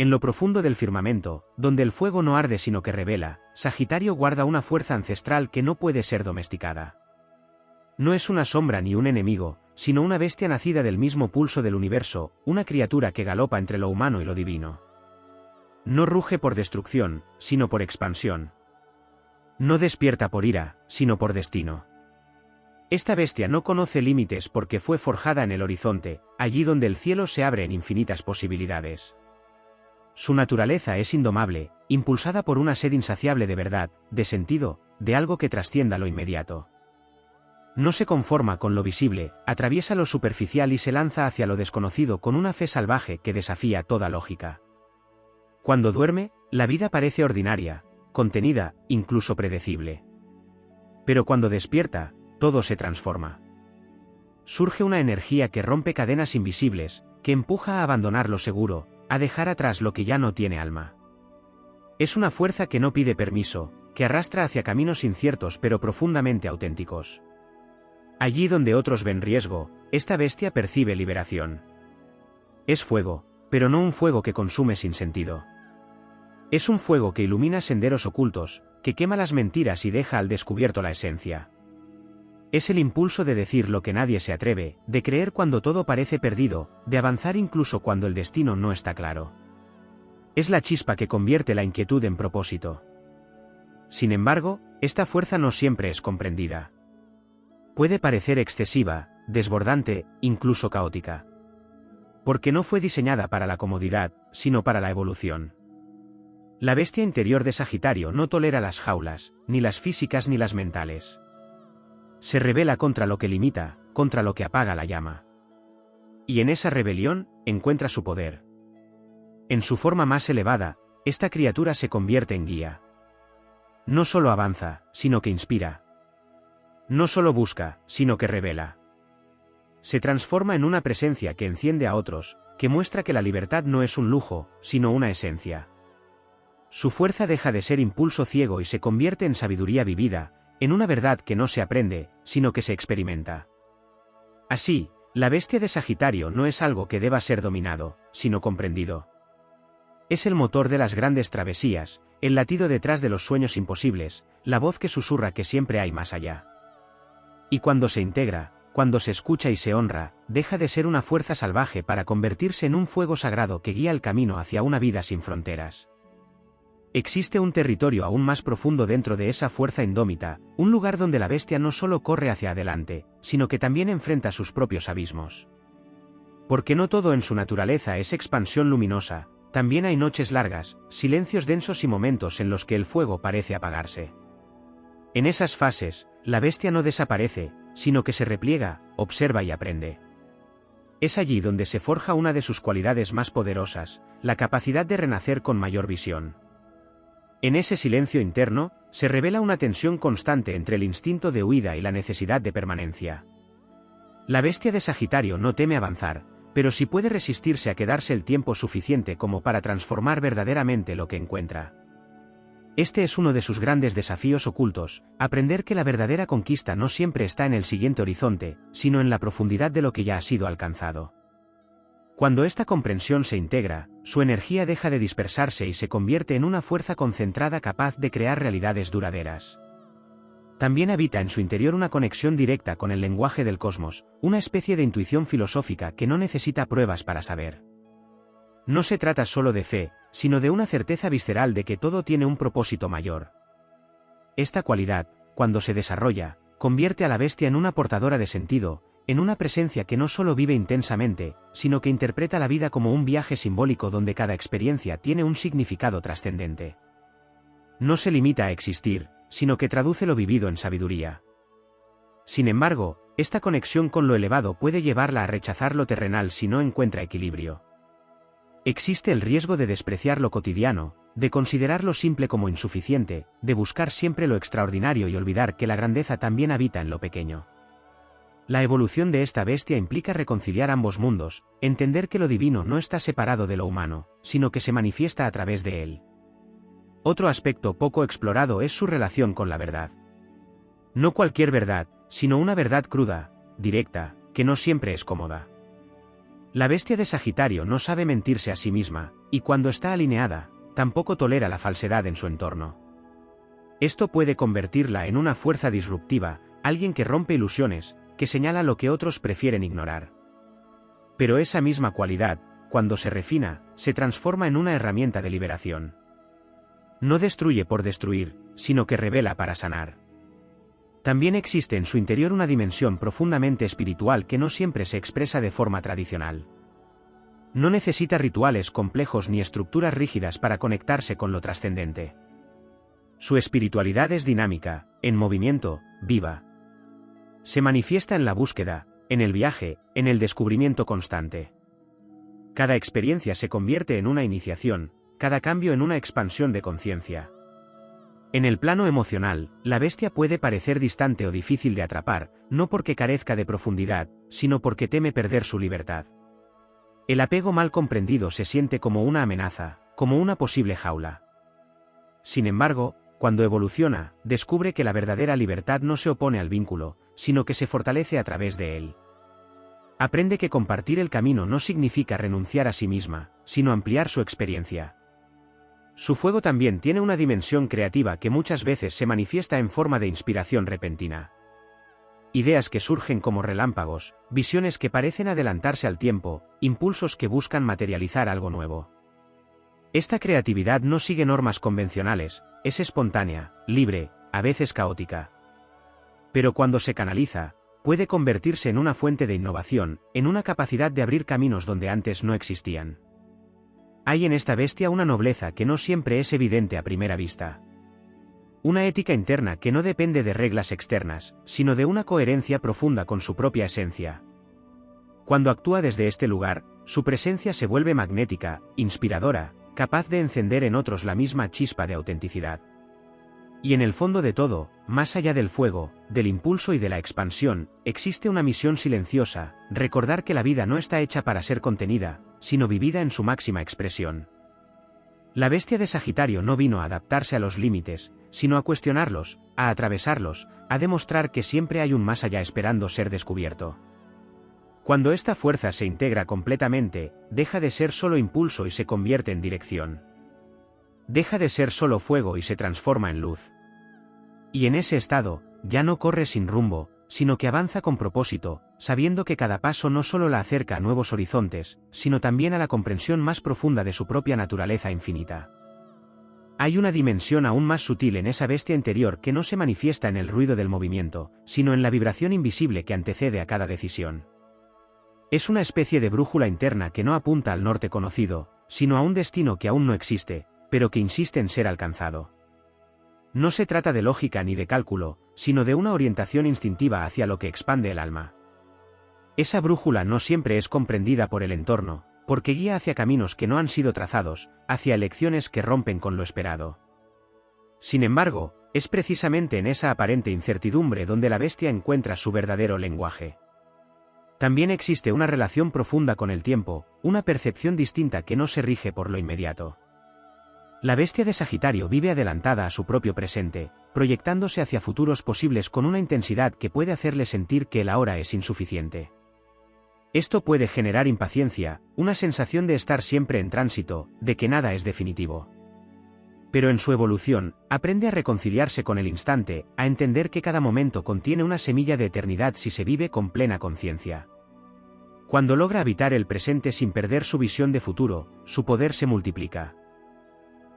En lo profundo del firmamento, donde el fuego no arde sino que revela, Sagitario guarda una fuerza ancestral que no puede ser domesticada. No es una sombra ni un enemigo, sino una bestia nacida del mismo pulso del universo, una criatura que galopa entre lo humano y lo divino. No ruge por destrucción, sino por expansión. No despierta por ira, sino por destino. Esta bestia no conoce límites porque fue forjada en el horizonte, allí donde el cielo se abre en infinitas posibilidades. Su naturaleza es indomable, impulsada por una sed insaciable de verdad, de sentido, de algo que trascienda lo inmediato. No se conforma con lo visible, atraviesa lo superficial y se lanza hacia lo desconocido con una fe salvaje que desafía toda lógica. Cuando duerme, la vida parece ordinaria, contenida, incluso predecible. Pero cuando despierta, todo se transforma. Surge una energía que rompe cadenas invisibles, que empuja a abandonar lo seguro, a dejar atrás lo que ya no tiene alma. Es una fuerza que no pide permiso, que arrastra hacia caminos inciertos pero profundamente auténticos. Allí donde otros ven riesgo, esta bestia percibe liberación. Es fuego, pero no un fuego que consume sin sentido. Es un fuego que ilumina senderos ocultos, que quema las mentiras y deja al descubierto la esencia. Es el impulso de decir lo que nadie se atreve, de creer cuando todo parece perdido, de avanzar incluso cuando el destino no está claro. Es la chispa que convierte la inquietud en propósito. Sin embargo, esta fuerza no siempre es comprendida. Puede parecer excesiva, desbordante, incluso caótica. Porque no fue diseñada para la comodidad, sino para la evolución. La bestia interior de Sagitario no tolera las jaulas, ni las físicas ni las mentales. Se rebela contra lo que limita, contra lo que apaga la llama. Y en esa rebelión, encuentra su poder. En su forma más elevada, esta criatura se convierte en guía. No solo avanza, sino que inspira. No solo busca, sino que revela. Se transforma en una presencia que enciende a otros, que muestra que la libertad no es un lujo, sino una esencia. Su fuerza deja de ser impulso ciego y se convierte en sabiduría vivida, en una verdad que no se aprende, sino que se experimenta. Así, la bestia de Sagitario no es algo que deba ser dominado, sino comprendido. Es el motor de las grandes travesías, el latido detrás de los sueños imposibles, la voz que susurra que siempre hay más allá. Y cuando se integra, cuando se escucha y se honra, deja de ser una fuerza salvaje para convertirse en un fuego sagrado que guía el camino hacia una vida sin fronteras. Existe un territorio aún más profundo dentro de esa fuerza indómita, un lugar donde la bestia no solo corre hacia adelante, sino que también enfrenta sus propios abismos. Porque no todo en su naturaleza es expansión luminosa, también hay noches largas, silencios densos y momentos en los que el fuego parece apagarse. En esas fases, la bestia no desaparece, sino que se repliega, observa y aprende. Es allí donde se forja una de sus cualidades más poderosas, la capacidad de renacer con mayor visión. En ese silencio interno, se revela una tensión constante entre el instinto de huida y la necesidad de permanencia. La bestia de Sagitario no teme avanzar, pero sí puede resistirse a quedarse el tiempo suficiente como para transformar verdaderamente lo que encuentra. Este es uno de sus grandes desafíos ocultos, aprender que la verdadera conquista no siempre está en el siguiente horizonte, sino en la profundidad de lo que ya ha sido alcanzado. Cuando esta comprensión se integra, su energía deja de dispersarse y se convierte en una fuerza concentrada capaz de crear realidades duraderas. También habita en su interior una conexión directa con el lenguaje del cosmos, una especie de intuición filosófica que no necesita pruebas para saber. No se trata solo de fe, sino de una certeza visceral de que todo tiene un propósito mayor. Esta cualidad, cuando se desarrolla, convierte a la bestia en una portadora de sentido, en una presencia que no solo vive intensamente, sino que interpreta la vida como un viaje simbólico donde cada experiencia tiene un significado trascendente. No se limita a existir, sino que traduce lo vivido en sabiduría. Sin embargo, esta conexión con lo elevado puede llevarla a rechazar lo terrenal si no encuentra equilibrio. Existe el riesgo de despreciar lo cotidiano, de considerar lo simple como insuficiente, de buscar siempre lo extraordinario y olvidar que la grandeza también habita en lo pequeño. La evolución de esta bestia implica reconciliar ambos mundos, entender que lo divino no está separado de lo humano, sino que se manifiesta a través de él. Otro aspecto poco explorado es su relación con la verdad. No cualquier verdad, sino una verdad cruda, directa, que no siempre es cómoda. La bestia de Sagitario no sabe mentirse a sí misma, y cuando está alineada, tampoco tolera la falsedad en su entorno. Esto puede convertirla en una fuerza disruptiva, alguien que rompe ilusiones, que señala lo que otros prefieren ignorar. Pero esa misma cualidad, cuando se refina, se transforma en una herramienta de liberación. No destruye por destruir, sino que revela para sanar. También existe en su interior una dimensión profundamente espiritual que no siempre se expresa de forma tradicional. No necesita rituales complejos ni estructuras rígidas para conectarse con lo trascendente. Su espiritualidad es dinámica, en movimiento, viva. Se manifiesta en la búsqueda, en el viaje, en el descubrimiento constante. Cada experiencia se convierte en una iniciación, cada cambio en una expansión de conciencia. En el plano emocional, la bestia puede parecer distante o difícil de atrapar, no porque carezca de profundidad, sino porque teme perder su libertad. El apego mal comprendido se siente como una amenaza, como una posible jaula. Sin embargo, cuando evoluciona, descubre que la verdadera libertad no se opone al vínculo, sino que se fortalece a través de él. Aprende que compartir el camino no significa renunciar a sí misma, sino ampliar su experiencia. Su fuego también tiene una dimensión creativa que muchas veces se manifiesta en forma de inspiración repentina. Ideas que surgen como relámpagos, visiones que parecen adelantarse al tiempo, impulsos que buscan materializar algo nuevo. Esta creatividad no sigue normas convencionales, es espontánea, libre, a veces caótica. Pero cuando se canaliza, puede convertirse en una fuente de innovación, en una capacidad de abrir caminos donde antes no existían. Hay en esta bestia una nobleza que no siempre es evidente a primera vista. Una ética interna que no depende de reglas externas, sino de una coherencia profunda con su propia esencia. Cuando actúa desde este lugar, su presencia se vuelve magnética, inspiradora, capaz de encender en otros la misma chispa de autenticidad. Y en el fondo de todo, más allá del fuego, del impulso y de la expansión, existe una misión silenciosa: recordar que la vida no está hecha para ser contenida, sino vivida en su máxima expresión. La bestia de Sagitario no vino a adaptarse a los límites, sino a cuestionarlos, a atravesarlos, a demostrar que siempre hay un más allá esperando ser descubierto. Cuando esta fuerza se integra completamente, deja de ser solo impulso y se convierte en dirección. Deja de ser solo fuego y se transforma en luz. Y en ese estado, ya no corre sin rumbo, sino que avanza con propósito, sabiendo que cada paso no solo la acerca a nuevos horizontes, sino también a la comprensión más profunda de su propia naturaleza infinita. Hay una dimensión aún más sutil en esa bestia interior que no se manifiesta en el ruido del movimiento, sino en la vibración invisible que antecede a cada decisión. Es una especie de brújula interna que no apunta al norte conocido, sino a un destino que aún no existe, pero que insiste en ser alcanzado. No se trata de lógica ni de cálculo, sino de una orientación instintiva hacia lo que expande el alma. Esa brújula no siempre es comprendida por el entorno, porque guía hacia caminos que no han sido trazados, hacia elecciones que rompen con lo esperado. Sin embargo, es precisamente en esa aparente incertidumbre donde la bestia encuentra su verdadero lenguaje. También existe una relación profunda con el tiempo, una percepción distinta que no se rige por lo inmediato. La bestia de Sagitario vive adelantada a su propio presente, proyectándose hacia futuros posibles con una intensidad que puede hacerle sentir que el ahora es insuficiente. Esto puede generar impaciencia, una sensación de estar siempre en tránsito, de que nada es definitivo. Pero en su evolución, aprende a reconciliarse con el instante, a entender que cada momento contiene una semilla de eternidad si se vive con plena conciencia. Cuando logra habitar el presente sin perder su visión de futuro, su poder se multiplica.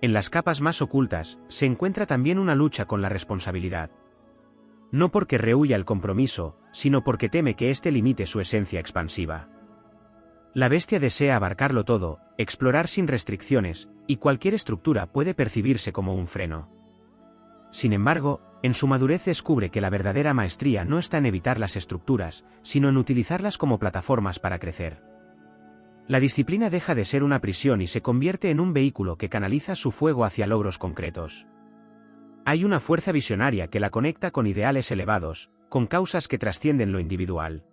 En las capas más ocultas, se encuentra también una lucha con la responsabilidad. No porque rehúya el compromiso, sino porque teme que éste limite su esencia expansiva. La bestia desea abarcarlo todo, explorar sin restricciones, y cualquier estructura puede percibirse como un freno. Sin embargo, en su madurez descubre que la verdadera maestría no está en evitar las estructuras, sino en utilizarlas como plataformas para crecer. La disciplina deja de ser una prisión y se convierte en un vehículo que canaliza su fuego hacia logros concretos. Hay una fuerza visionaria que la conecta con ideales elevados, con causas que trascienden lo individual.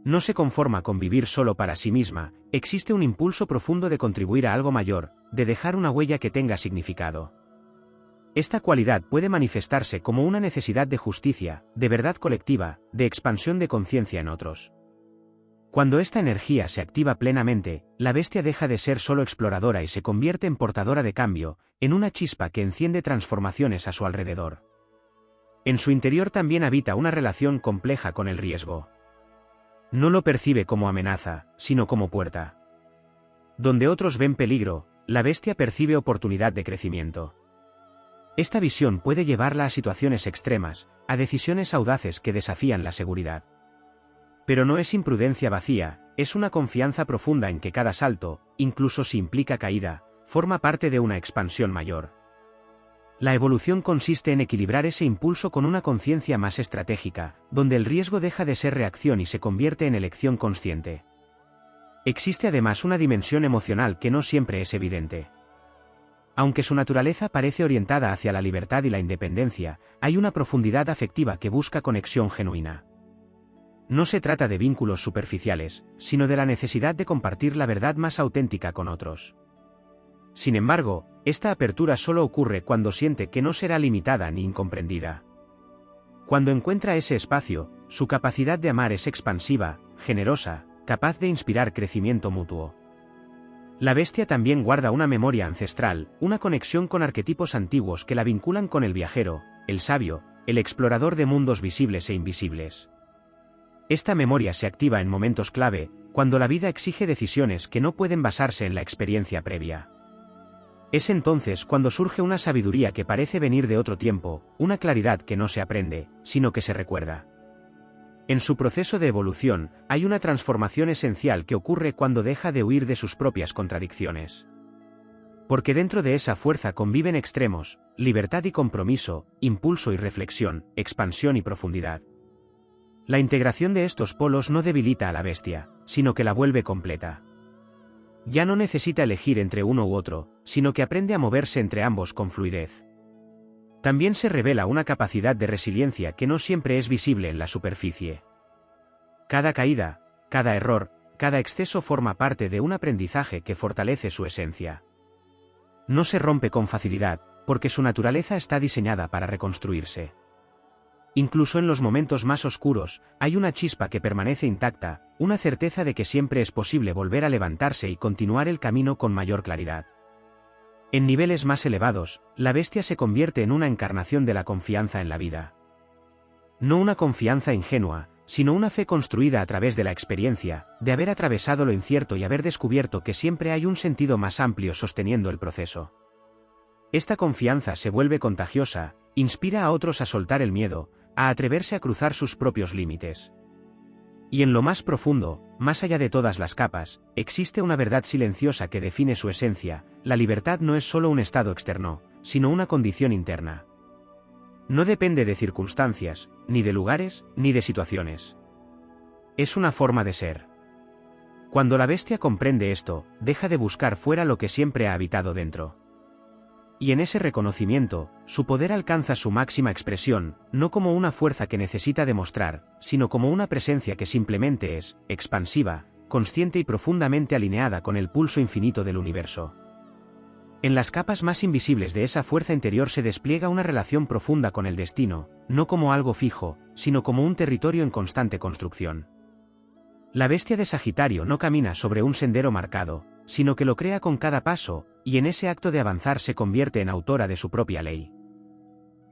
No se conforma con vivir solo para sí misma, existe un impulso profundo de contribuir a algo mayor, de dejar una huella que tenga significado. Esta cualidad puede manifestarse como una necesidad de justicia, de verdad colectiva, de expansión de conciencia en otros. Cuando esta energía se activa plenamente, la bestia deja de ser solo exploradora y se convierte en portadora de cambio, en una chispa que enciende transformaciones a su alrededor. En su interior también habita una relación compleja con el riesgo. No lo percibe como amenaza, sino como puerta. Donde otros ven peligro, la bestia percibe oportunidad de crecimiento. Esta visión puede llevarla a situaciones extremas, a decisiones audaces que desafían la seguridad. Pero no es imprudencia vacía, es una confianza profunda en que cada salto, incluso si implica caída, forma parte de una expansión mayor. La evolución consiste en equilibrar ese impulso con una conciencia más estratégica, donde el riesgo deja de ser reacción y se convierte en elección consciente. Existe además una dimensión emocional que no siempre es evidente. Aunque su naturaleza parece orientada hacia la libertad y la independencia, hay una profundidad afectiva que busca conexión genuina. No se trata de vínculos superficiales, sino de la necesidad de compartir la verdad más auténtica con otros. Sin embargo, esta apertura solo ocurre cuando siente que no será limitada ni incomprendida. Cuando encuentra ese espacio, su capacidad de amar es expansiva, generosa, capaz de inspirar crecimiento mutuo. La bestia también guarda una memoria ancestral, una conexión con arquetipos antiguos que la vinculan con el viajero, el sabio, el explorador de mundos visibles e invisibles. Esta memoria se activa en momentos clave, cuando la vida exige decisiones que no pueden basarse en la experiencia previa. Es entonces cuando surge una sabiduría que parece venir de otro tiempo, una claridad que no se aprende, sino que se recuerda. En su proceso de evolución, hay una transformación esencial que ocurre cuando deja de huir de sus propias contradicciones. Porque dentro de esa fuerza conviven extremos, libertad y compromiso, impulso y reflexión, expansión y profundidad. La integración de estos polos no debilita a la bestia, sino que la vuelve completa. Ya no necesita elegir entre uno u otro, sino que aprende a moverse entre ambos con fluidez. También se revela una capacidad de resiliencia que no siempre es visible en la superficie. Cada caída, cada error, cada exceso forma parte de un aprendizaje que fortalece su esencia. No se rompe con facilidad, porque su naturaleza está diseñada para reconstruirse. Incluso en los momentos más oscuros, hay una chispa que permanece intacta, una certeza de que siempre es posible volver a levantarse y continuar el camino con mayor claridad. En niveles más elevados, la bestia se convierte en una encarnación de la confianza en la vida. No una confianza ingenua, sino una fe construida a través de la experiencia, de haber atravesado lo incierto y haber descubierto que siempre hay un sentido más amplio sosteniendo el proceso. Esta confianza se vuelve contagiosa, inspira a otros a soltar el miedo, a atreverse a cruzar sus propios límites. Y en lo más profundo, más allá de todas las capas, existe una verdad silenciosa que define su esencia: la libertad no es solo un estado externo, sino una condición interna. No depende de circunstancias, ni de lugares, ni de situaciones. Es una forma de ser. Cuando la bestia comprende esto, deja de buscar fuera lo que siempre ha habitado dentro. Y en ese reconocimiento, su poder alcanza su máxima expresión, no como una fuerza que necesita demostrar, sino como una presencia que simplemente es, expansiva, consciente y profundamente alineada con el pulso infinito del universo. En las capas más invisibles de esa fuerza interior se despliega una relación profunda con el destino, no como algo fijo, sino como un territorio en constante construcción. La bestia de Sagitario no camina sobre un sendero marcado, sino que lo crea con cada paso, y en ese acto de avanzar se convierte en autora de su propia ley.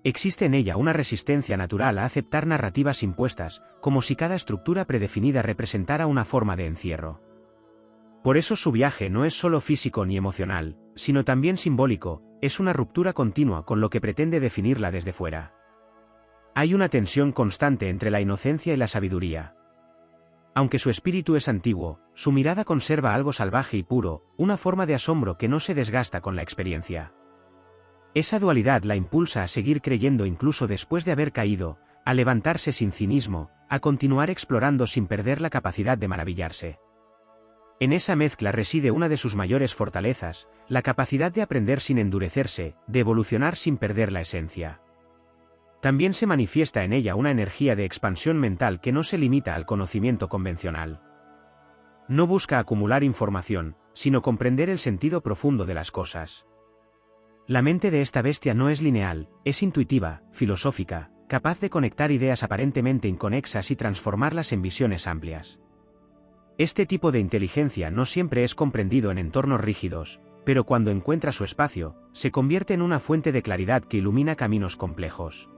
Existe en ella una resistencia natural a aceptar narrativas impuestas, como si cada estructura predefinida representara una forma de encierro. Por eso su viaje no es solo físico ni emocional, sino también simbólico, es una ruptura continua con lo que pretende definirla desde fuera. Hay una tensión constante entre la inocencia y la sabiduría. Aunque su espíritu es antiguo, su mirada conserva algo salvaje y puro, una forma de asombro que no se desgasta con la experiencia. Esa dualidad la impulsa a seguir creyendo incluso después de haber caído, a levantarse sin cinismo, a continuar explorando sin perder la capacidad de maravillarse. En esa mezcla reside una de sus mayores fortalezas, la capacidad de aprender sin endurecerse, de evolucionar sin perder la esencia. También se manifiesta en ella una energía de expansión mental que no se limita al conocimiento convencional. No busca acumular información, sino comprender el sentido profundo de las cosas. La mente de esta bestia no es lineal, es intuitiva, filosófica, capaz de conectar ideas aparentemente inconexas y transformarlas en visiones amplias. Este tipo de inteligencia no siempre es comprendido en entornos rígidos, pero cuando encuentra su espacio, se convierte en una fuente de claridad que ilumina caminos complejos.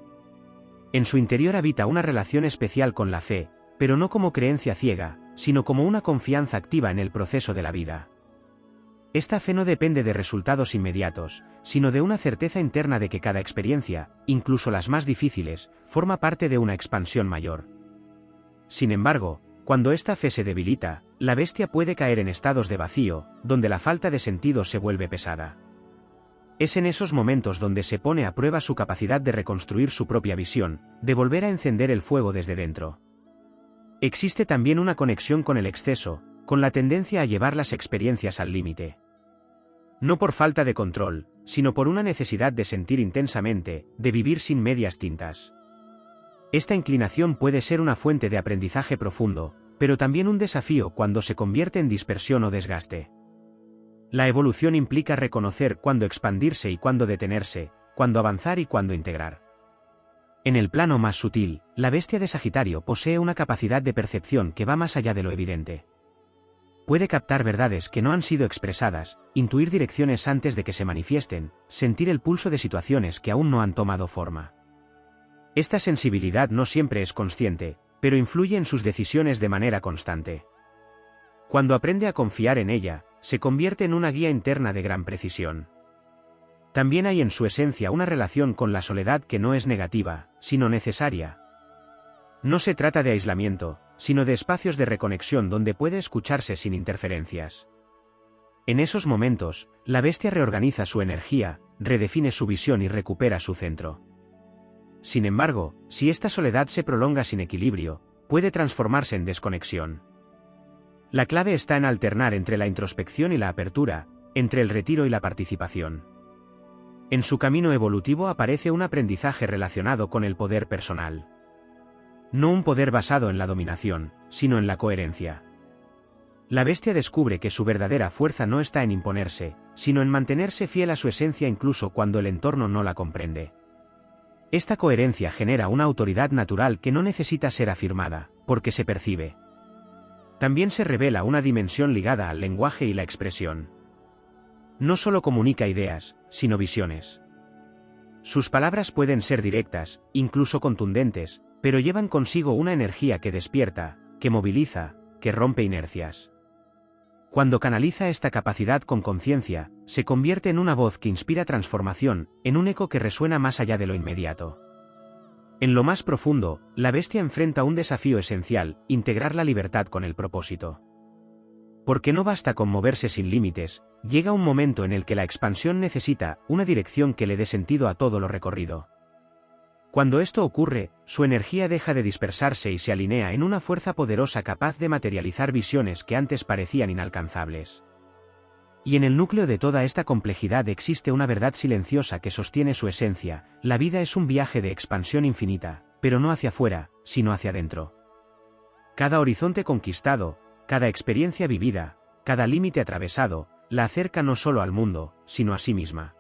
En su interior habita una relación especial con la fe, pero no como creencia ciega, sino como una confianza activa en el proceso de la vida. Esta fe no depende de resultados inmediatos, sino de una certeza interna de que cada experiencia, incluso las más difíciles, forma parte de una expansión mayor. Sin embargo, cuando esta fe se debilita, la bestia puede caer en estados de vacío, donde la falta de sentido se vuelve pesada. Es en esos momentos donde se pone a prueba su capacidad de reconstruir su propia visión, de volver a encender el fuego desde dentro. Existe también una conexión con el exceso, con la tendencia a llevar las experiencias al límite. No por falta de control, sino por una necesidad de sentir intensamente, de vivir sin medias tintas. Esta inclinación puede ser una fuente de aprendizaje profundo, pero también un desafío cuando se convierte en dispersión o desgaste. La evolución implica reconocer cuándo expandirse y cuándo detenerse, cuándo avanzar y cuándo integrar. En el plano más sutil, la bestia de Sagitario posee una capacidad de percepción que va más allá de lo evidente. Puede captar verdades que no han sido expresadas, intuir direcciones antes de que se manifiesten, sentir el pulso de situaciones que aún no han tomado forma. Esta sensibilidad no siempre es consciente, pero influye en sus decisiones de manera constante. Cuando aprende a confiar en ella, se convierte en una guía interna de gran precisión. También hay en su esencia una relación con la soledad que no es negativa, sino necesaria. No se trata de aislamiento, sino de espacios de reconexión donde puede escucharse sin interferencias. En esos momentos, la bestia reorganiza su energía, redefine su visión y recupera su centro. Sin embargo, si esta soledad se prolonga sin equilibrio, puede transformarse en desconexión. La clave está en alternar entre la introspección y la apertura, entre el retiro y la participación. En su camino evolutivo aparece un aprendizaje relacionado con el poder personal. No un poder basado en la dominación, sino en la coherencia. La bestia descubre que su verdadera fuerza no está en imponerse, sino en mantenerse fiel a su esencia incluso cuando el entorno no la comprende. Esta coherencia genera una autoridad natural que no necesita ser afirmada, porque se percibe. También se revela una dimensión ligada al lenguaje y la expresión. No solo comunica ideas, sino visiones. Sus palabras pueden ser directas, incluso contundentes, pero llevan consigo una energía que despierta, que moviliza, que rompe inercias. Cuando canaliza esta capacidad con conciencia, se convierte en una voz que inspira transformación, en un eco que resuena más allá de lo inmediato. En lo más profundo, la bestia enfrenta un desafío esencial: integrar la libertad con el propósito. Porque no basta con moverse sin límites, llega un momento en el que la expansión necesita una dirección que le dé sentido a todo lo recorrido. Cuando esto ocurre, su energía deja de dispersarse y se alinea en una fuerza poderosa capaz de materializar visiones que antes parecían inalcanzables. Y en el núcleo de toda esta complejidad existe una verdad silenciosa que sostiene su esencia: la vida es un viaje de expansión infinita, pero no hacia afuera, sino hacia adentro. Cada horizonte conquistado, cada experiencia vivida, cada límite atravesado, la acerca no solo al mundo, sino a sí misma.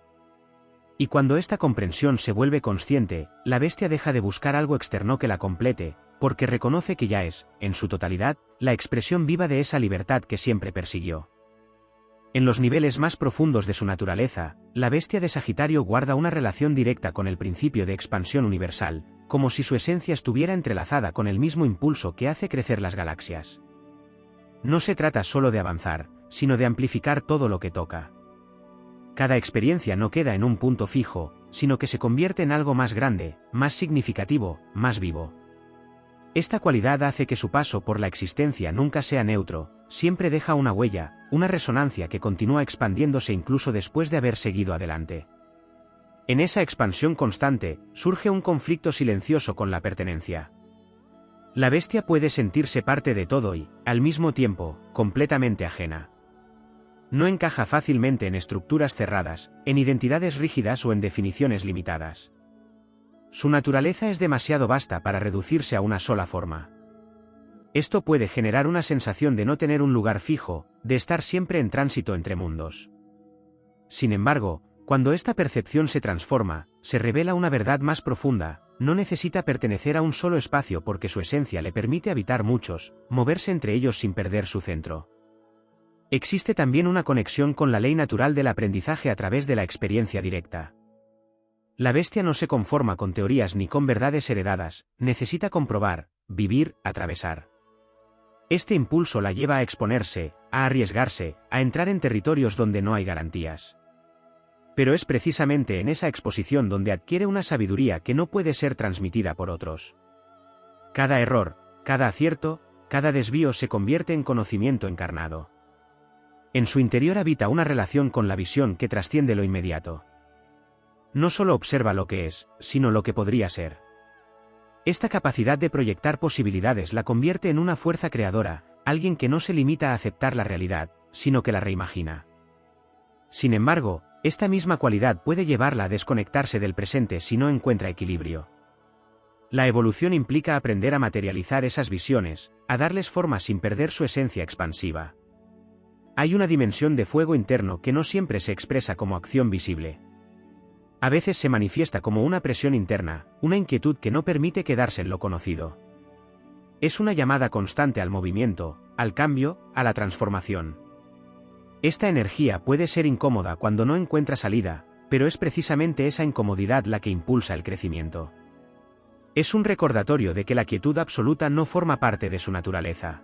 Y cuando esta comprensión se vuelve consciente, la bestia deja de buscar algo externo que la complete, porque reconoce que ya es, en su totalidad, la expresión viva de esa libertad que siempre persiguió. En los niveles más profundos de su naturaleza, la bestia de Sagitario guarda una relación directa con el principio de expansión universal, como si su esencia estuviera entrelazada con el mismo impulso que hace crecer las galaxias. No se trata solo de avanzar, sino de amplificar todo lo que toca. Cada experiencia no queda en un punto fijo, sino que se convierte en algo más grande, más significativo, más vivo. Esta cualidad hace que su paso por la existencia nunca sea neutro, siempre deja una huella, una resonancia que continúa expandiéndose incluso después de haber seguido adelante. En esa expansión constante, surge un conflicto silencioso con la pertenencia. La bestia puede sentirse parte de todo y, al mismo tiempo, completamente ajena. No encaja fácilmente en estructuras cerradas, en identidades rígidas o en definiciones limitadas. Su naturaleza es demasiado vasta para reducirse a una sola forma. Esto puede generar una sensación de no tener un lugar fijo, de estar siempre en tránsito entre mundos. Sin embargo, cuando esta percepción se transforma, se revela una verdad más profunda: no necesita pertenecer a un solo espacio porque su esencia le permite habitar muchos, moverse entre ellos sin perder su centro. Existe también una conexión con la ley natural del aprendizaje a través de la experiencia directa. La bestia no se conforma con teorías ni con verdades heredadas, necesita comprobar, vivir, atravesar. Este impulso la lleva a exponerse, a arriesgarse, a entrar en territorios donde no hay garantías. Pero es precisamente en esa exposición donde adquiere una sabiduría que no puede ser transmitida por otros. Cada error, cada acierto, cada desvío se convierte en conocimiento encarnado. En su interior habita una relación con la visión que trasciende lo inmediato. No solo observa lo que es, sino lo que podría ser. Esta capacidad de proyectar posibilidades la convierte en una fuerza creadora, alguien que no se limita a aceptar la realidad, sino que la reimagina. Sin embargo, esta misma cualidad puede llevarla a desconectarse del presente si no encuentra equilibrio. La evolución implica aprender a materializar esas visiones, a darles forma sin perder su esencia expansiva. Hay una dimensión de fuego interno que no siempre se expresa como acción visible. A veces se manifiesta como una presión interna, una inquietud que no permite quedarse en lo conocido. Es una llamada constante al movimiento, al cambio, a la transformación. Esta energía puede ser incómoda cuando no encuentra salida, pero es precisamente esa incomodidad la que impulsa el crecimiento. Es un recordatorio de que la quietud absoluta no forma parte de su naturaleza.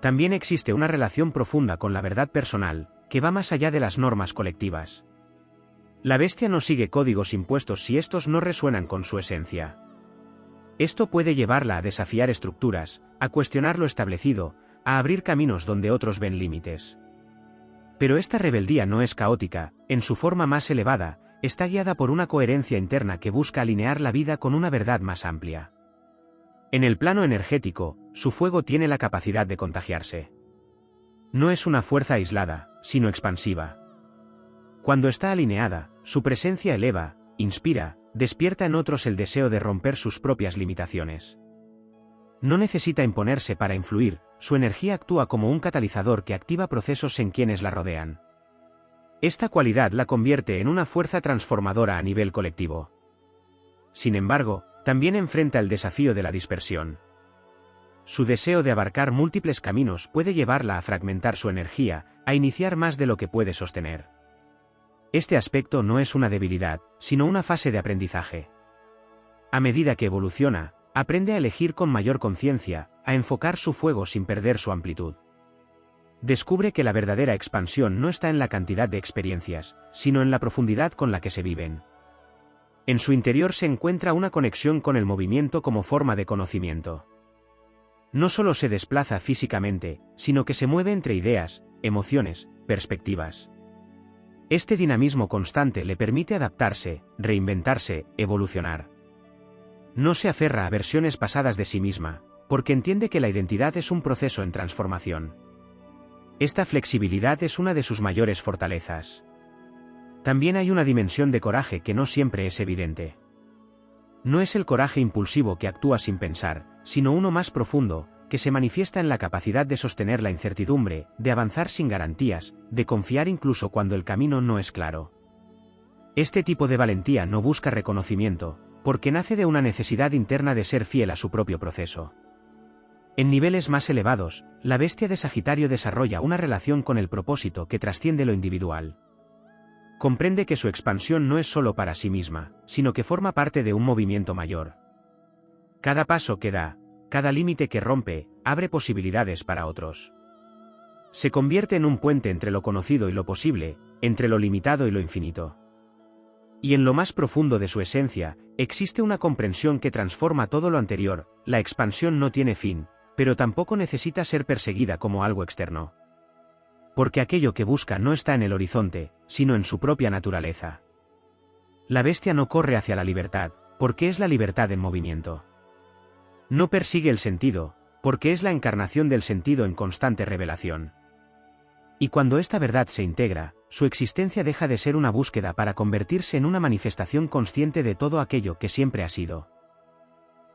También existe una relación profunda con la verdad personal, que va más allá de las normas colectivas. La bestia no sigue códigos impuestos si estos no resuenan con su esencia. Esto puede llevarla a desafiar estructuras, a cuestionar lo establecido, a abrir caminos donde otros ven límites. Pero esta rebeldía no es caótica, en su forma más elevada, está guiada por una coherencia interna que busca alinear la vida con una verdad más amplia. En el plano energético, su fuego tiene la capacidad de contagiarse. No es una fuerza aislada, sino expansiva. Cuando está alineada, su presencia eleva, inspira, despierta en otros el deseo de romper sus propias limitaciones. No necesita imponerse para influir, su energía actúa como un catalizador que activa procesos en quienes la rodean. Esta cualidad la convierte en una fuerza transformadora a nivel colectivo. Sin embargo, también enfrenta el desafío de la dispersión. Su deseo de abarcar múltiples caminos puede llevarla a fragmentar su energía, a iniciar más de lo que puede sostener. Este aspecto no es una debilidad, sino una fase de aprendizaje. A medida que evoluciona, aprende a elegir con mayor conciencia, a enfocar su fuego sin perder su amplitud. Descubre que la verdadera expansión no está en la cantidad de experiencias, sino en la profundidad con la que se viven. En su interior se encuentra una conexión con el movimiento como forma de conocimiento. No solo se desplaza físicamente, sino que se mueve entre ideas, emociones, perspectivas. Este dinamismo constante le permite adaptarse, reinventarse, evolucionar. No se aferra a versiones pasadas de sí misma, porque entiende que la identidad es un proceso en transformación. Esta flexibilidad es una de sus mayores fortalezas. También hay una dimensión de coraje que no siempre es evidente. No es el coraje impulsivo que actúa sin pensar, sino uno más profundo, que se manifiesta en la capacidad de sostener la incertidumbre, de avanzar sin garantías, de confiar incluso cuando el camino no es claro. Este tipo de valentía no busca reconocimiento, porque nace de una necesidad interna de ser fiel a su propio proceso. En niveles más elevados, la bestia de Sagitario desarrolla una relación con el propósito que trasciende lo individual. Comprende que su expansión no es solo para sí misma, sino que forma parte de un movimiento mayor. Cada paso que da, cada límite que rompe, abre posibilidades para otros. Se convierte en un puente entre lo conocido y lo posible, entre lo limitado y lo infinito. Y en lo más profundo de su esencia, existe una comprensión que transforma todo lo anterior. La expansión no tiene fin, pero tampoco necesita ser perseguida como algo externo. Porque aquello que busca no está en el horizonte, sino en su propia naturaleza. La bestia no corre hacia la libertad, porque es la libertad en movimiento. No persigue el sentido, porque es la encarnación del sentido en constante revelación. Y cuando esta verdad se integra, su existencia deja de ser una búsqueda para convertirse en una manifestación consciente de todo aquello que siempre ha sido.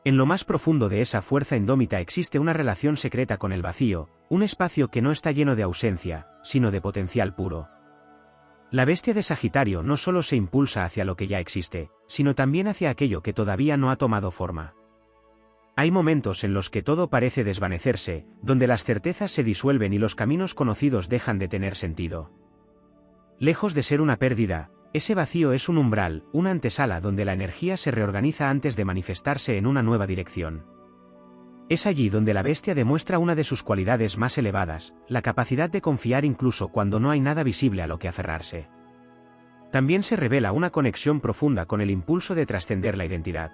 En lo más profundo de esa fuerza indómita existe una relación secreta con el vacío, un espacio que no está lleno de ausencia, sino de potencial puro. La bestia de Sagitario no solo se impulsa hacia lo que ya existe, sino también hacia aquello que todavía no ha tomado forma. Hay momentos en los que todo parece desvanecerse, donde las certezas se disuelven y los caminos conocidos dejan de tener sentido. Lejos de ser una pérdida, ese vacío es un umbral, una antesala donde la energía se reorganiza antes de manifestarse en una nueva dirección. Es allí donde la bestia demuestra una de sus cualidades más elevadas, la capacidad de confiar incluso cuando no hay nada visible a lo que aferrarse. También se revela una conexión profunda con el impulso de trascender la identidad.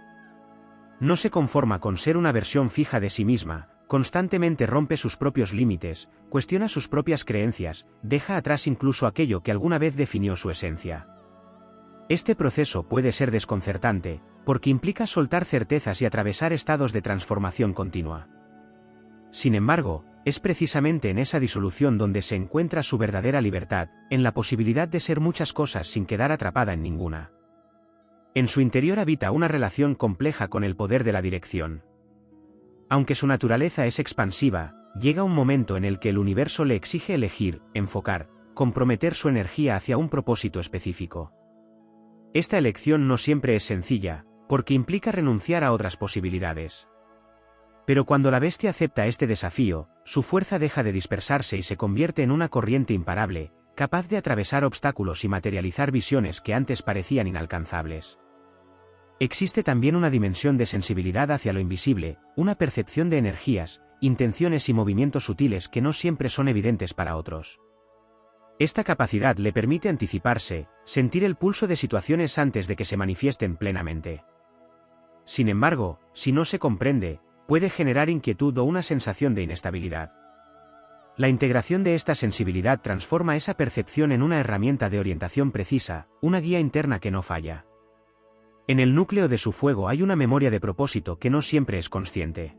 No se conforma con ser una versión fija de sí misma, constantemente rompe sus propios límites, cuestiona sus propias creencias, deja atrás incluso aquello que alguna vez definió su esencia. Este proceso puede ser desconcertante, porque implica soltar certezas y atravesar estados de transformación continua. Sin embargo, es precisamente en esa disolución donde se encuentra su verdadera libertad, en la posibilidad de ser muchas cosas sin quedar atrapada en ninguna. En su interior habita una relación compleja con el poder de la dirección. Aunque su naturaleza es expansiva, llega un momento en el que el universo le exige elegir, enfocar, comprometer su energía hacia un propósito específico. Esta elección no siempre es sencilla, porque implica renunciar a otras posibilidades. Pero cuando la bestia acepta este desafío, su fuerza deja de dispersarse y se convierte en una corriente imparable, capaz de atravesar obstáculos y materializar visiones que antes parecían inalcanzables. Existe también una dimensión de sensibilidad hacia lo invisible, una percepción de energías, intenciones y movimientos sutiles que no siempre son evidentes para otros. Esta capacidad le permite anticiparse, sentir el pulso de situaciones antes de que se manifiesten plenamente. Sin embargo, si no se comprende, puede generar inquietud o una sensación de inestabilidad. La integración de esta sensibilidad transforma esa percepción en una herramienta de orientación precisa, una guía interna que no falla. En el núcleo de su fuego hay una memoria de propósito que no siempre es consciente.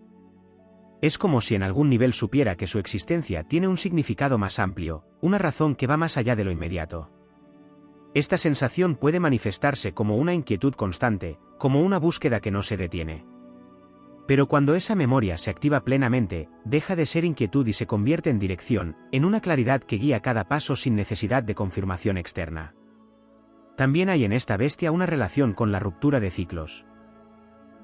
Es como si en algún nivel supiera que su existencia tiene un significado más amplio, una razón que va más allá de lo inmediato. Esta sensación puede manifestarse como una inquietud constante, como una búsqueda que no se detiene. Pero cuando esa memoria se activa plenamente, deja de ser inquietud y se convierte en dirección, en una claridad que guía cada paso sin necesidad de confirmación externa. También hay en esta bestia una relación con la ruptura de ciclos.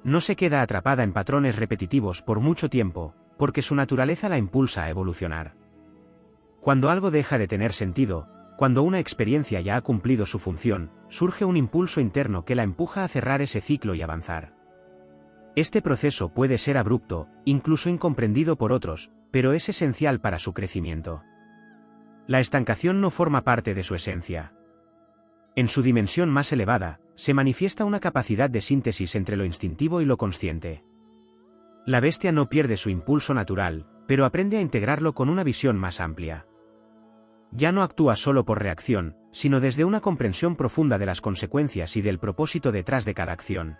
No se queda atrapada en patrones repetitivos por mucho tiempo, porque su naturaleza la impulsa a evolucionar. Cuando algo deja de tener sentido, cuando una experiencia ya ha cumplido su función, surge un impulso interno que la empuja a cerrar ese ciclo y avanzar. Este proceso puede ser abrupto, incluso incomprendido por otros, pero es esencial para su crecimiento. La estancación no forma parte de su esencia. En su dimensión más elevada, se manifiesta una capacidad de síntesis entre lo instintivo y lo consciente. La bestia no pierde su impulso natural, pero aprende a integrarlo con una visión más amplia. Ya no actúa solo por reacción, sino desde una comprensión profunda de las consecuencias y del propósito detrás de cada acción.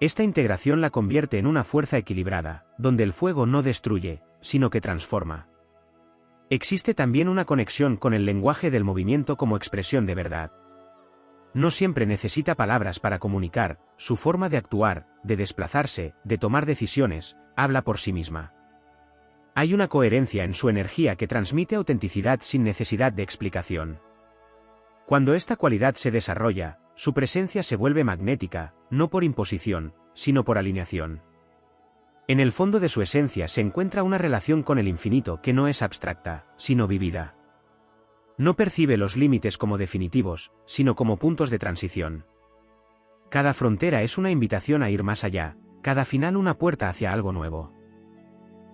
Esta integración la convierte en una fuerza equilibrada, donde el fuego no destruye, sino que transforma. Existe también una conexión con el lenguaje del movimiento como expresión de verdad. No siempre necesita palabras para comunicar, su forma de actuar, de desplazarse, de tomar decisiones, habla por sí misma. Hay una coherencia en su energía que transmite autenticidad sin necesidad de explicación. Cuando esta cualidad se desarrolla, su presencia se vuelve magnética, no por imposición, sino por alineación. En el fondo de su esencia se encuentra una relación con el infinito que no es abstracta, sino vivida. No percibe los límites como definitivos, sino como puntos de transición. Cada frontera es una invitación a ir más allá, cada final una puerta hacia algo nuevo.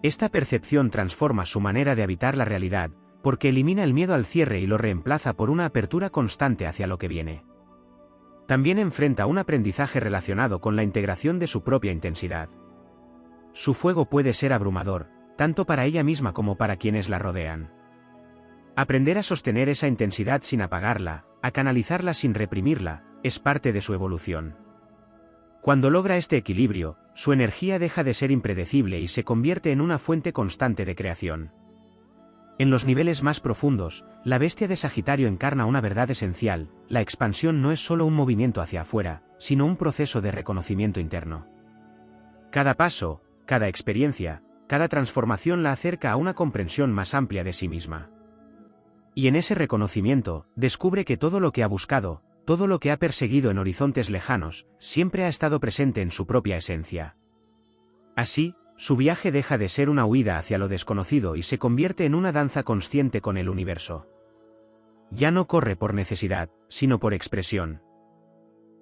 Esta percepción transforma su manera de habitar la realidad, porque elimina el miedo al cierre y lo reemplaza por una apertura constante hacia lo que viene. También enfrenta un aprendizaje relacionado con la integración de su propia intensidad. Su fuego puede ser abrumador, tanto para ella misma como para quienes la rodean. Aprender a sostener esa intensidad sin apagarla, a canalizarla sin reprimirla, es parte de su evolución. Cuando logra este equilibrio, su energía deja de ser impredecible y se convierte en una fuente constante de creación. En los niveles más profundos, la bestia de Sagitario encarna una verdad esencial: la expansión no es solo un movimiento hacia afuera, sino un proceso de reconocimiento interno. Cada paso, cada experiencia, cada transformación la acerca a una comprensión más amplia de sí misma. Y en ese reconocimiento, descubre que todo lo que ha buscado, todo lo que ha perseguido en horizontes lejanos, siempre ha estado presente en su propia esencia. Así, su viaje deja de ser una huida hacia lo desconocido y se convierte en una danza consciente con el universo. Ya no corre por necesidad, sino por expresión.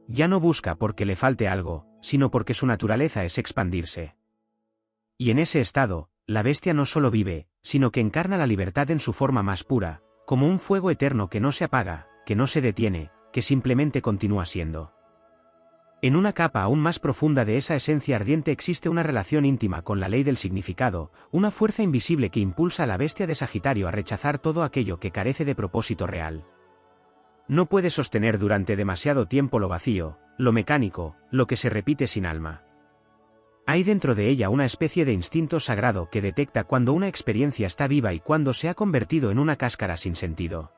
Ya no busca porque le falte algo, sino porque su naturaleza es expandirse. Y en ese estado, la bestia no solo vive, sino que encarna la libertad en su forma más pura, como un fuego eterno que no se apaga, que no se detiene, que simplemente continúa siendo. En una capa aún más profunda de esa esencia ardiente existe una relación íntima con la ley del significado, una fuerza invisible que impulsa a la bestia de Sagitario a rechazar todo aquello que carece de propósito real. No puede sostener durante demasiado tiempo lo vacío, lo mecánico, lo que se repite sin alma. Hay dentro de ella una especie de instinto sagrado que detecta cuando una experiencia está viva y cuando se ha convertido en una cáscara sin sentido.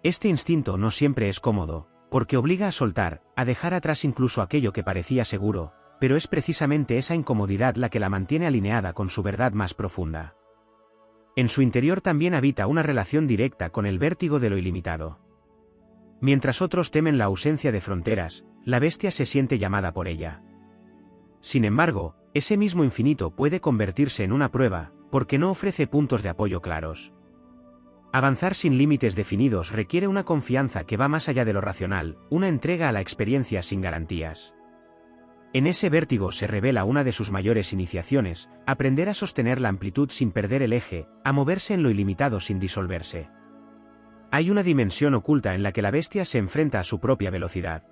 Este instinto no siempre es cómodo, porque obliga a soltar, a dejar atrás incluso aquello que parecía seguro, pero es precisamente esa incomodidad la que la mantiene alineada con su verdad más profunda. En su interior también habita una relación directa con el vértigo de lo ilimitado. Mientras otros temen la ausencia de fronteras, la bestia se siente llamada por ella. Sin embargo, ese mismo infinito puede convertirse en una prueba, porque no ofrece puntos de apoyo claros. Avanzar sin límites definidos requiere una confianza que va más allá de lo racional, una entrega a la experiencia sin garantías. En ese vértigo se revela una de sus mayores iniciaciones, aprender a sostener la amplitud sin perder el eje, a moverse en lo ilimitado sin disolverse. Hay una dimensión oculta en la que la bestia se enfrenta a su propia velocidad.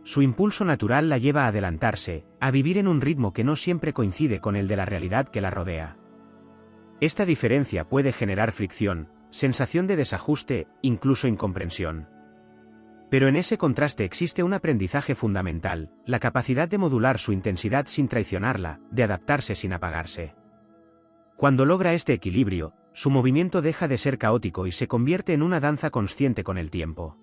Su impulso natural la lleva a adelantarse, a vivir en un ritmo que no siempre coincide con el de la realidad que la rodea. Esta diferencia puede generar fricción, sensación de desajuste, incluso incomprensión. Pero en ese contraste existe un aprendizaje fundamental, la capacidad de modular su intensidad sin traicionarla, de adaptarse sin apagarse. Cuando logra este equilibrio, su movimiento deja de ser caótico y se convierte en una danza consciente con el tiempo.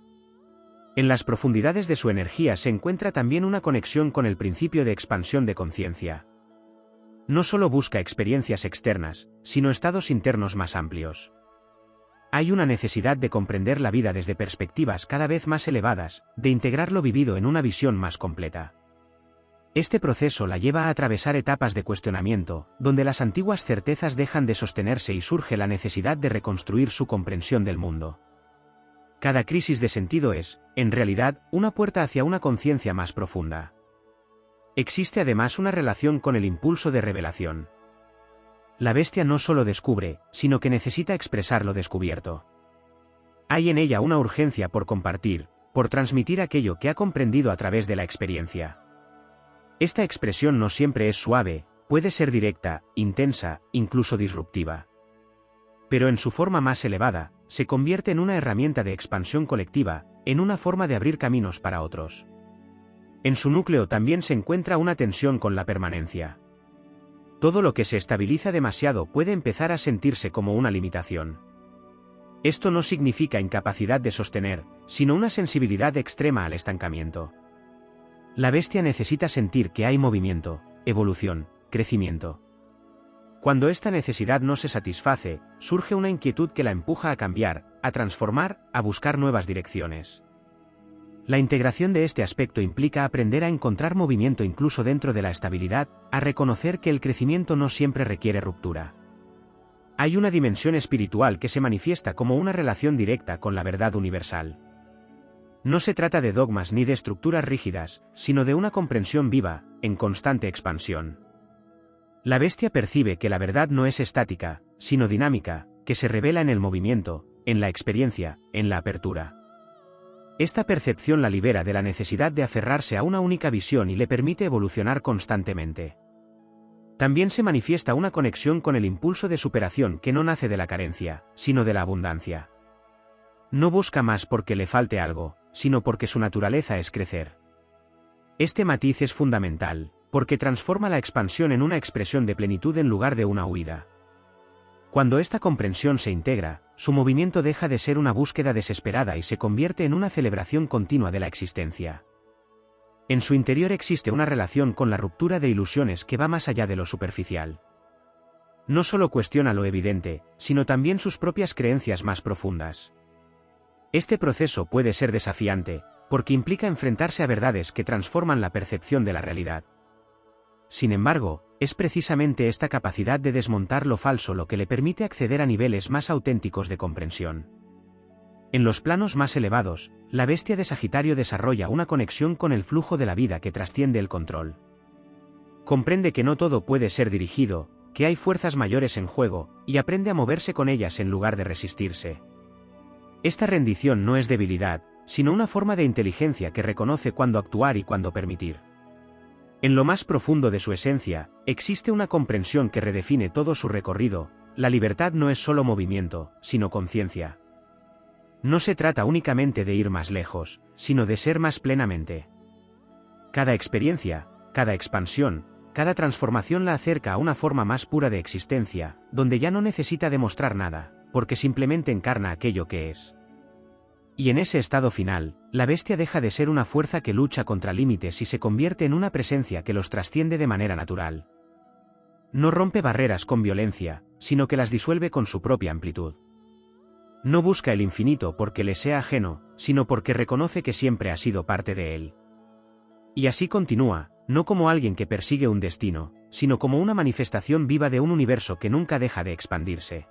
En las profundidades de su energía se encuentra también una conexión con el principio de expansión de conciencia. No solo busca experiencias externas, sino estados internos más amplios. Hay una necesidad de comprender la vida desde perspectivas cada vez más elevadas, de integrar lo vivido en una visión más completa. Este proceso la lleva a atravesar etapas de cuestionamiento, donde las antiguas certezas dejan de sostenerse y surge la necesidad de reconstruir su comprensión del mundo. Cada crisis de sentido es, en realidad, una puerta hacia una conciencia más profunda. Existe además una relación con el impulso de revelación. La bestia no solo descubre, sino que necesita expresar lo descubierto. Hay en ella una urgencia por compartir, por transmitir aquello que ha comprendido a través de la experiencia. Esta expresión no siempre es suave, puede ser directa, intensa, incluso disruptiva. Pero en su forma más elevada, se convierte en una herramienta de expansión colectiva, en una forma de abrir caminos para otros. En su núcleo también se encuentra una tensión con la permanencia. Todo lo que se estabiliza demasiado puede empezar a sentirse como una limitación. Esto no significa incapacidad de sostener, sino una sensibilidad extrema al estancamiento. La bestia necesita sentir que hay movimiento, evolución, crecimiento. Cuando esta necesidad no se satisface, surge una inquietud que la empuja a cambiar, a transformar, a buscar nuevas direcciones. La integración de este aspecto implica aprender a encontrar movimiento incluso dentro de la estabilidad, a reconocer que el crecimiento no siempre requiere ruptura. Hay una dimensión espiritual que se manifiesta como una relación directa con la verdad universal. No se trata de dogmas ni de estructuras rígidas, sino de una comprensión viva, en constante expansión. La bestia percibe que la verdad no es estática, sino dinámica, que se revela en el movimiento, en la experiencia, en la apertura. Esta percepción la libera de la necesidad de aferrarse a una única visión y le permite evolucionar constantemente. También se manifiesta una conexión con el impulso de superación que no nace de la carencia, sino de la abundancia. No busca más porque le falte algo, sino porque su naturaleza es crecer. Este matiz es fundamental, porque transforma la expansión en una expresión de plenitud en lugar de una huida. Cuando esta comprensión se integra, su movimiento deja de ser una búsqueda desesperada y se convierte en una celebración continua de la existencia. En su interior existe una relación con la ruptura de ilusiones que va más allá de lo superficial. No solo cuestiona lo evidente, sino también sus propias creencias más profundas. Este proceso puede ser desafiante, porque implica enfrentarse a verdades que transforman la percepción de la realidad. Sin embargo, es precisamente esta capacidad de desmontar lo falso lo que le permite acceder a niveles más auténticos de comprensión. En los planos más elevados, la bestia de Sagitario desarrolla una conexión con el flujo de la vida que trasciende el control. Comprende que no todo puede ser dirigido, que hay fuerzas mayores en juego, y aprende a moverse con ellas en lugar de resistirse. Esta rendición no es debilidad, sino una forma de inteligencia que reconoce cuándo actuar y cuándo permitir. En lo más profundo de su esencia, existe una comprensión que redefine todo su recorrido: la libertad no es solo movimiento, sino conciencia. No se trata únicamente de ir más lejos, sino de ser más plenamente. Cada experiencia, cada expansión, cada transformación la acerca a una forma más pura de existencia, donde ya no necesita demostrar nada, porque simplemente encarna aquello que es. Y en ese estado final, la bestia deja de ser una fuerza que lucha contra límites y se convierte en una presencia que los trasciende de manera natural. No rompe barreras con violencia, sino que las disuelve con su propia amplitud. No busca el infinito porque le sea ajeno, sino porque reconoce que siempre ha sido parte de él. Y así continúa, no como alguien que persigue un destino, sino como una manifestación viva de un universo que nunca deja de expandirse.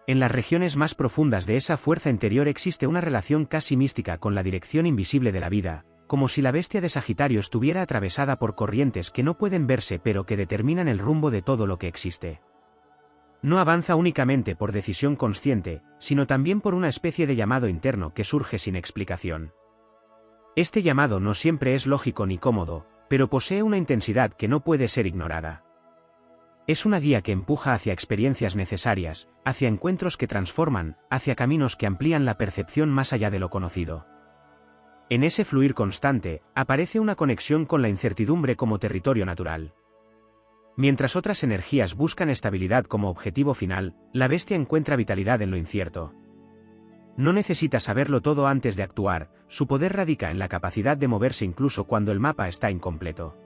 En las regiones más profundas de esa fuerza interior existe una relación casi mística con la dirección invisible de la vida, como si la bestia de Sagitario estuviera atravesada por corrientes que no pueden verse pero que determinan el rumbo de todo lo que existe. No avanza únicamente por decisión consciente, sino también por una especie de llamado interno que surge sin explicación. Este llamado no siempre es lógico ni cómodo, pero posee una intensidad que no puede ser ignorada. Es una guía que empuja hacia experiencias necesarias, hacia encuentros que transforman, hacia caminos que amplían la percepción más allá de lo conocido. En ese fluir constante, aparece una conexión con la incertidumbre como territorio natural. Mientras otras energías buscan estabilidad como objetivo final, la bestia encuentra vitalidad en lo incierto. No necesita saberlo todo antes de actuar, su poder radica en la capacidad de moverse incluso cuando el mapa está incompleto.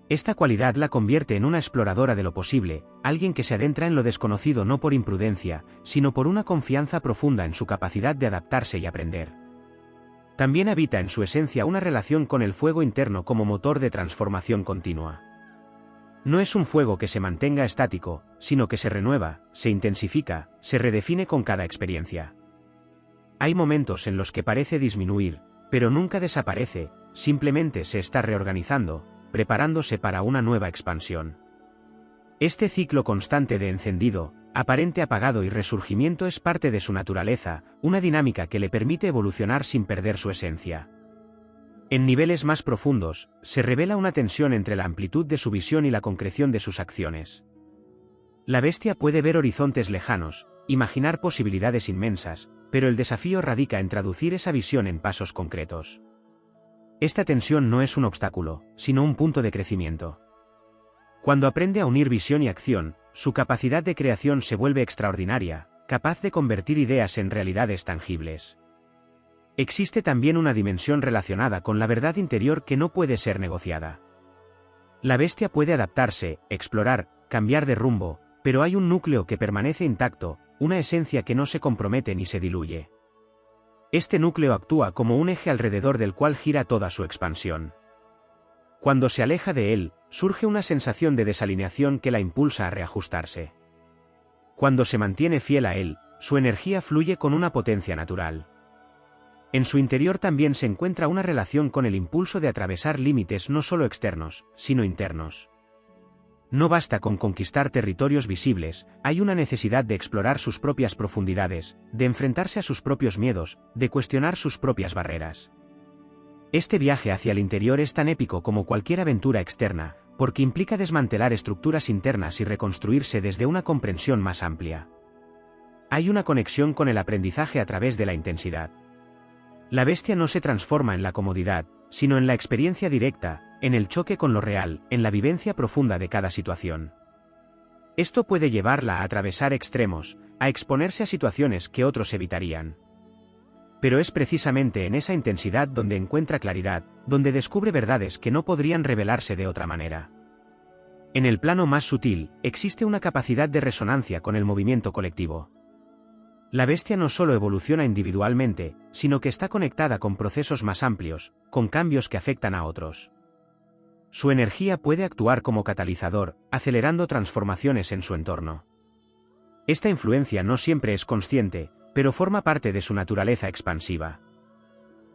Esta cualidad la convierte en una exploradora de lo posible, alguien que se adentra en lo desconocido no por imprudencia, sino por una confianza profunda en su capacidad de adaptarse y aprender. También habita en su esencia una relación con el fuego interno como motor de transformación continua. No es un fuego que se mantenga estático, sino que se renueva, se intensifica, se redefine con cada experiencia. Hay momentos en los que parece disminuir, pero nunca desaparece, simplemente se está reorganizando, preparándose para una nueva expansión. Este ciclo constante de encendido, aparente apagado y resurgimiento es parte de su naturaleza, una dinámica que le permite evolucionar sin perder su esencia. En niveles más profundos, se revela una tensión entre la amplitud de su visión y la concreción de sus acciones. La bestia puede ver horizontes lejanos, imaginar posibilidades inmensas, pero el desafío radica en traducir esa visión en pasos concretos. Esta tensión no es un obstáculo, sino un punto de crecimiento. Cuando aprende a unir visión y acción, su capacidad de creación se vuelve extraordinaria, capaz de convertir ideas en realidades tangibles. Existe también una dimensión relacionada con la verdad interior que no puede ser negociada. La bestia puede adaptarse, explorar, cambiar de rumbo, pero hay un núcleo que permanece intacto, una esencia que no se compromete ni se diluye. Este núcleo actúa como un eje alrededor del cual gira toda su expansión. Cuando se aleja de él, surge una sensación de desalineación que la impulsa a reajustarse. Cuando se mantiene fiel a él, su energía fluye con una potencia natural. En su interior también se encuentra una relación con el impulso de atravesar límites no solo externos, sino internos. No basta con conquistar territorios visibles, hay una necesidad de explorar sus propias profundidades, de enfrentarse a sus propios miedos, de cuestionar sus propias barreras. Este viaje hacia el interior es tan épico como cualquier aventura externa, porque implica desmantelar estructuras internas y reconstruirse desde una comprensión más amplia. Hay una conexión con el aprendizaje a través de la intensidad. La bestia no se transforma en la comodidad, sino en la experiencia directa, en el choque con lo real, en la vivencia profunda de cada situación. Esto puede llevarla a atravesar extremos, a exponerse a situaciones que otros evitarían. Pero es precisamente en esa intensidad donde encuentra claridad, donde descubre verdades que no podrían revelarse de otra manera. En el plano más sutil, existe una capacidad de resonancia con el movimiento colectivo. La bestia no solo evoluciona individualmente, sino que está conectada con procesos más amplios, con cambios que afectan a otros. Su energía puede actuar como catalizador, acelerando transformaciones en su entorno. Esta influencia no siempre es consciente, pero forma parte de su naturaleza expansiva.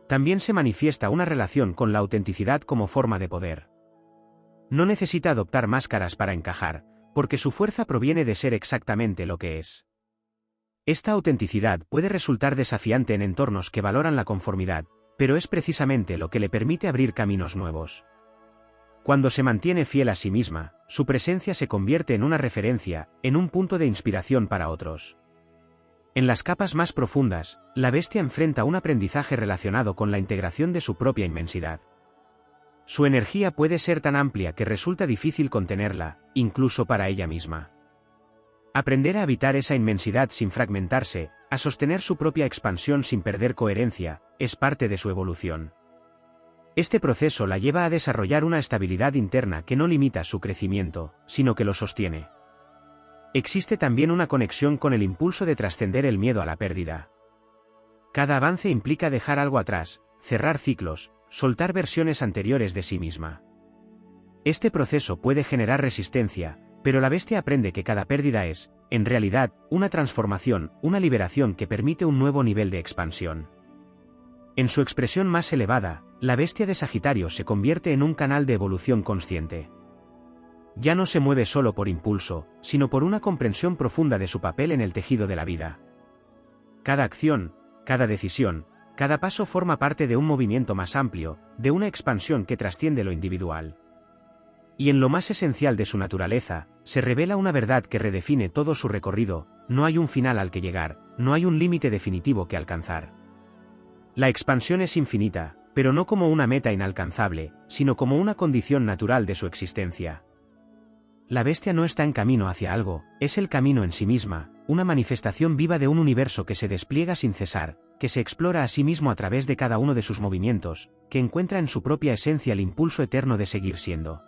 También se manifiesta una relación con la autenticidad como forma de poder. No necesita adoptar máscaras para encajar, porque su fuerza proviene de ser exactamente lo que es. Esta autenticidad puede resultar desafiante en entornos que valoran la conformidad, pero es precisamente lo que le permite abrir caminos nuevos. Cuando se mantiene fiel a sí misma, su presencia se convierte en una referencia, en un punto de inspiración para otros. En las capas más profundas, la bestia enfrenta un aprendizaje relacionado con la integración de su propia inmensidad. Su energía puede ser tan amplia que resulta difícil contenerla, incluso para ella misma. Aprender a habitar esa inmensidad sin fragmentarse, a sostener su propia expansión sin perder coherencia, es parte de su evolución. Este proceso la lleva a desarrollar una estabilidad interna que no limita su crecimiento, sino que lo sostiene. Existe también una conexión con el impulso de trascender el miedo a la pérdida. Cada avance implica dejar algo atrás, cerrar ciclos, soltar versiones anteriores de sí misma. Este proceso puede generar resistencia, pero la bestia aprende que cada pérdida es, en realidad, una transformación, una liberación que permite un nuevo nivel de expansión. En su expresión más elevada, la bestia de Sagitario se convierte en un canal de evolución consciente. Ya no se mueve solo por impulso, sino por una comprensión profunda de su papel en el tejido de la vida. Cada acción, cada decisión, cada paso forma parte de un movimiento más amplio, de una expansión que trasciende lo individual. Y en lo más esencial de su naturaleza, se revela una verdad que redefine todo su recorrido: no hay un final al que llegar, no hay un límite definitivo que alcanzar. La expansión es infinita, pero no como una meta inalcanzable, sino como una condición natural de su existencia. La bestia no está en camino hacia algo, es el camino en sí misma, una manifestación viva de un universo que se despliega sin cesar, que se explora a sí mismo a través de cada uno de sus movimientos, que encuentra en su propia esencia el impulso eterno de seguir siendo.